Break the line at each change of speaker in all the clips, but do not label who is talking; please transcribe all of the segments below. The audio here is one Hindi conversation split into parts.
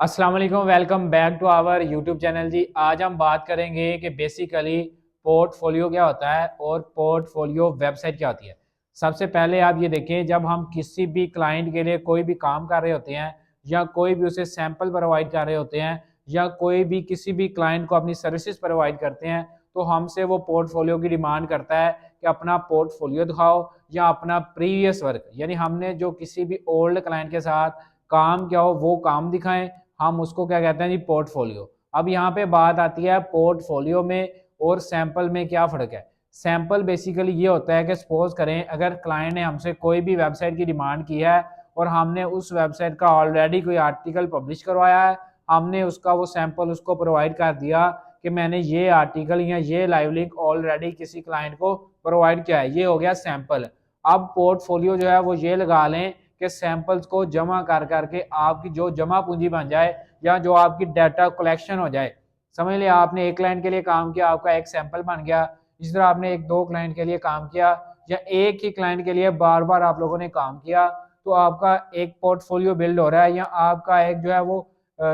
अस्सलाम वालेकुम, welcome back to our YouTube channel जी। आज हम बात करेंगे कि बेसिकली पोर्टफोलियो क्या होता है और पोर्टफोलियो वेबसाइट क्या होती है। सबसे पहले आप ये देखें, जब हम किसी भी क्लाइंट के लिए कोई भी काम कर रहे होते हैं या कोई भी उसे सैंपल प्रोवाइड कर रहे होते हैं या कोई भी किसी भी क्लाइंट को अपनी सर्विसेज प्रोवाइड करते हैं, तो हमसे वो पोर्टफोलियो की डिमांड करता है कि अपना पोर्टफोलियो दिखाओ या अपना प्रीवियस वर्क, यानी हमने जो किसी भी ओल्ड क्लाइंट के साथ काम किया हो वो काम दिखाएं। हम उसको क्या कहते हैं जी, पोर्टफोलियो। अब यहाँ पे बात आती है पोर्टफोलियो में और सैंपल में क्या फ़र्क है। सैंपल बेसिकली ये होता है कि सपोज करें अगर क्लाइंट ने हमसे कोई भी वेबसाइट की डिमांड की है और हमने उस वेबसाइट का ऑलरेडी कोई आर्टिकल पब्लिश करवाया है, हमने उसका वो सैंपल उसको प्रोवाइड कर दिया कि मैंने ये आर्टिकल या ये लाइव लिंक ऑलरेडी किसी क्लाइंट को प्रोवाइड किया है, ये हो गया सैंपल। अब पोर्टफोलियो जो है वो ये लगा लें कि सैंपल्स को जमा कर करके आपकी जो जमा पूंजी बन जाए या जो आपकी डाटा कलेक्शन हो जाए। समझ लिया, आपने एक क्लाइंट के लिए काम किया, आपका एक सैंपल बन गया। इस तरह आपने एक दो क्लाइंट के लिए काम किया या एक ही क्लाइंट के लिए बार बार आप लोगों ने काम किया, तो आपका एक पोर्टफोलियो बिल्ड हो रहा है या आपका एक जो है वो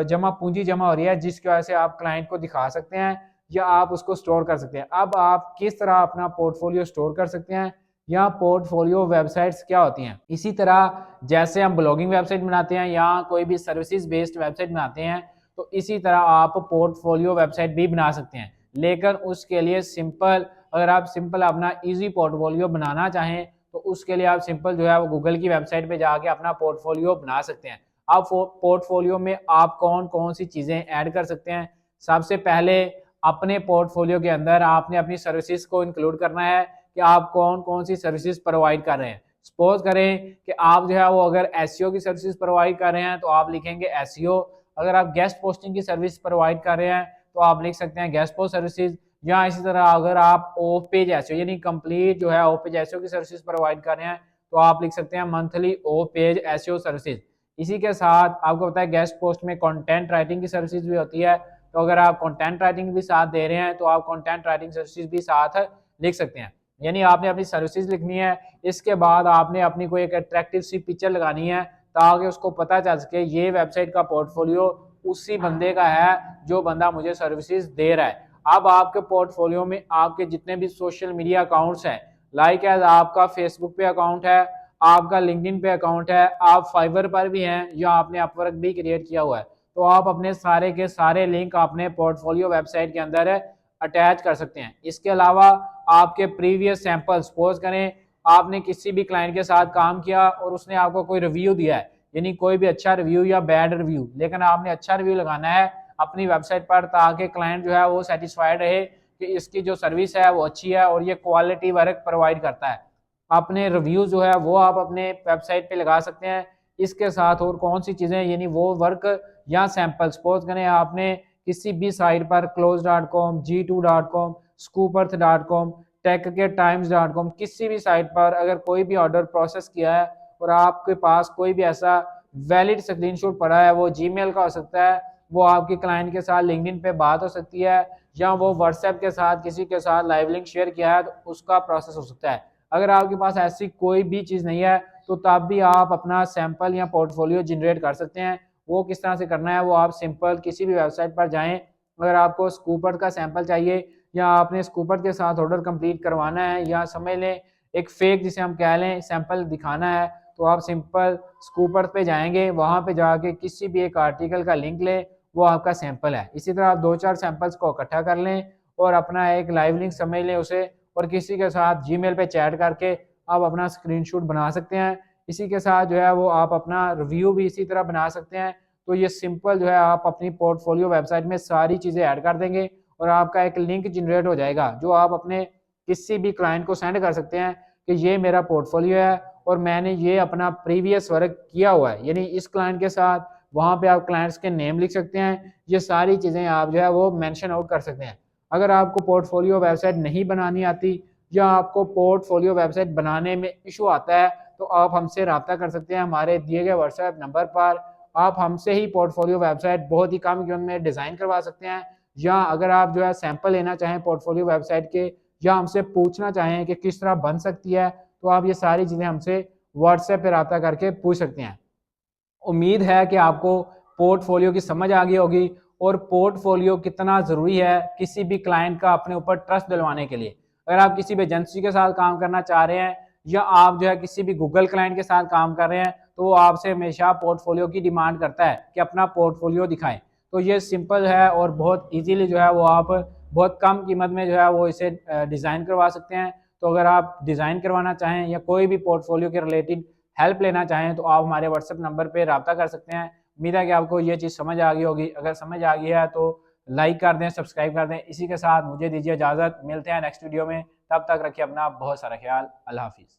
जमा पूंजी जमा हो रही है, जिसकी वजह से आप क्लाइंट को दिखा सकते हैं या आप उसको स्टोर कर सकते हैं। अब आप किस तरह अपना पोर्टफोलियो स्टोर कर सकते हैं या पोर्टफोलियो वेबसाइट्स क्या होती हैं। इसी तरह जैसे हम ब्लॉगिंग वेबसाइट बनाते हैं या कोई भी सर्विसेज बेस्ड वेबसाइट बनाते हैं, तो इसी तरह आप पोर्टफोलियो वेबसाइट भी बना सकते हैं। लेकिन उसके लिए सिंपल, अगर आप सिंपल अपना इजी पोर्टफोलियो बनाना चाहें तो उसके लिए आप सिंपल जो है वो गूगल की वेबसाइट पे जाके अपना पोर्टफोलियो बना सकते हैं। आप पोर्टफोलियो में आप कौन कौन सी चीज़ें ऐड कर सकते हैं। सबसे पहले अपने पोर्टफोलियो के अंदर आपने अपनी सर्विसेज को इंक्लूड करना है कि आप कौन कौन सी सर्विसेज प्रोवाइड कर रहे हैं। सपोज करें कि आप जो है वो अगर एसईओ की सर्विसेज प्रोवाइड कर रहे हैं तो आप लिखेंगे एसईओ। अगर आप गेस्ट पोस्टिंग की सर्विस प्रोवाइड कर रहे हैं तो आप लिख सकते हैं गेस्ट पोस्ट सर्विसेज। या इसी तरह अगर आप ऑफ पेज एसईओ यानी कंप्लीट जो है ऑफ पेज एसईओ की सर्विसेज प्रोवाइड कर रहे हैं तो आप लिख सकते हैं monthly of page SEO services. इसी के साथ आपको पता है गेस्ट पोस्ट में कंटेंट राइटिंग की सर्विसेज भी होती है, तो अगर आप कंटेंट राइटिंग भी साथ दे रहे हैं तो आप कंटेंट राइटिंग सर्विसेज भी साथ लिख सकते हैं। यानी आपने अपनी सर्विसेज लिखनी है, इसके बाद आपने अपनी कोई एक अट्रैक्टिव सी पिक्चर लगानी है ताकि उसको पता चल सके ये वेबसाइट का पोर्टफोलियो उसी बंदे का है जो बंदा मुझे सर्विसेज दे रहा है। अब आपके पोर्टफोलियो में आपके जितने भी सोशल मीडिया अकाउंट्स हैं, लाइक एज आपका फेसबुक पे अकाउंट है, आपका लिंक्डइन पे अकाउंट है, आप फाइवर पर भी हैं या आपने अपवर्क भी क्रिएट किया हुआ है, तो आप अपने सारे के सारे लिंक अपने पोर्टफोलियो वेबसाइट के अंदर अटैच कर सकते हैं। इसके अलावा आपके प्रीवियस सैंपल, सपोज करें आपने किसी भी क्लाइंट के साथ काम किया और उसने आपको कोई रिव्यू दिया है, यानी कोई भी अच्छा रिव्यू या बैड रिव्यू, लेकिन आपने अच्छा रिव्यू लगाना है अपनी वेबसाइट पर ताकि क्लाइंट जो है वो सेटिस्फाइड रहे कि इसकी जो सर्विस है वो अच्छी है और ये क्वालिटी वर्क प्रोवाइड करता है। अपने रिव्यू जो है वो आप अपने वेबसाइट पे लगा सकते हैं। इसके साथ और कौन सी चीज़ें, यानी वो वर्क या सैंपल, सपोज करें आपने किसी भी साइट पर close.com, G2.com, scoopers.com, टेक के times.com, किसी भी साइट पर अगर कोई भी ऑर्डर प्रोसेस किया है और आपके पास कोई भी ऐसा वैलिड स्क्रीनशॉट पड़ा है, वो जीमेल का हो सकता है, वो आपके क्लाइंट के साथ लिंक्डइन पे बात हो सकती है या वो व्हाट्सएप के साथ किसी के साथ लाइव लिंक शेयर किया है तो उसका प्रोसेस हो सकता है। अगर आपके पास ऐसी कोई भी चीज़ नहीं है तो तब भी आप अपना सैंपल या पोर्टफोलियो जनरेट कर सकते हैं। वो किस तरह से करना है वो आप सिंपल किसी भी वेबसाइट पर जाएं। अगर आपको स्कूपर का सैंपल चाहिए या आपने स्कूपर के साथ ऑर्डर कंप्लीट करवाना है या समझ लें एक फेक जिसे हम कह लें सैंपल दिखाना है, तो आप सिंपल स्कूपर पे जाएंगे, वहाँ पे जाके किसी भी एक आर्टिकल का लिंक लें, वो आपका सैंपल है। इसी तरह आप दो चार सैंपल्स को इकट्ठा कर लें और अपना एक लाइव लिंक समझ लें उसे, और किसी के साथ जीमेल पे चैट करके आप अपना स्क्रीनशॉट बना सकते हैं। इसी के साथ जो है वो आप अपना रिव्यू भी इसी तरह बना सकते हैं। तो ये सिंपल जो है आप अपनी पोर्टफोलियो वेबसाइट में सारी चीज़ें ऐड कर देंगे और आपका एक लिंक जनरेट हो जाएगा जो आप अपने किसी भी क्लाइंट को सेंड कर सकते हैं कि ये मेरा पोर्टफोलियो है और मैंने ये अपना प्रीवियस वर्क किया हुआ है, यानी इस क्लाइंट के साथ। वहाँ पे आप क्लाइंट्स के नेम लिख सकते हैं, ये सारी चीज़ें आप जो है वो मेंशन आउट कर सकते हैं। अगर आपको पोर्टफोलियो वेबसाइट नहीं बनानी आती या आपको पोर्टफोलियो वेबसाइट बनाने में इशू आता है तो आप हमसे रब्ता कर सकते हैं हमारे दिए गए व्हाट्सएप नंबर पर। आप हमसे ही पोर्टफोलियो वेबसाइट बहुत ही कम कीमत में डिज़ाइन करवा सकते हैं। या अगर आप जो है सैंपल लेना चाहें पोर्टफोलियो वेबसाइट के या हमसे पूछना चाहें कि किस तरह बन सकती है, तो आप ये सारी चीज़ें हमसे व्हाट्सएप पर रब्ता करके पूछ सकते हैं। उम्मीद है कि आपको पोर्टफोलियो की समझ आ गई होगी और पोर्टफोलियो कितना ज़रूरी है किसी भी क्लाइंट का अपने ऊपर ट्रस्ट दिलवाने के लिए। अगर आप किसी भी एजेंसी के साथ काम करना चाह रहे हैं या आप जो है किसी भी गूगल क्लाइंट के साथ काम कर रहे हैं तो वो आपसे हमेशा पोर्टफोलियो की डिमांड करता है कि अपना पोर्टफोलियो दिखाएं। तो ये सिंपल है और बहुत इजीली जो है वो आप बहुत कम कीमत में जो है वो इसे डिज़ाइन करवा सकते हैं। तो अगर आप डिज़ाइन करवाना चाहें या कोई भी पोर्टफोलियो के रिलेटेड हेल्प लेना चाहें तो आप हमारे व्हाट्सएप नंबर पर रब्ता कर सकते हैं। उम्मीद है कि आपको ये चीज़ समझ आ गई होगी। अगर समझ आ गई है तो लाइक कर दें, सब्सक्राइब कर दें। इसी के साथ मुझे दीजिए इजाज़त, मिलते हैं नेक्स्ट वीडियो में। तब तक रखिए अपना बहुत सारा ख्याल। अल्लाह हाफिज़।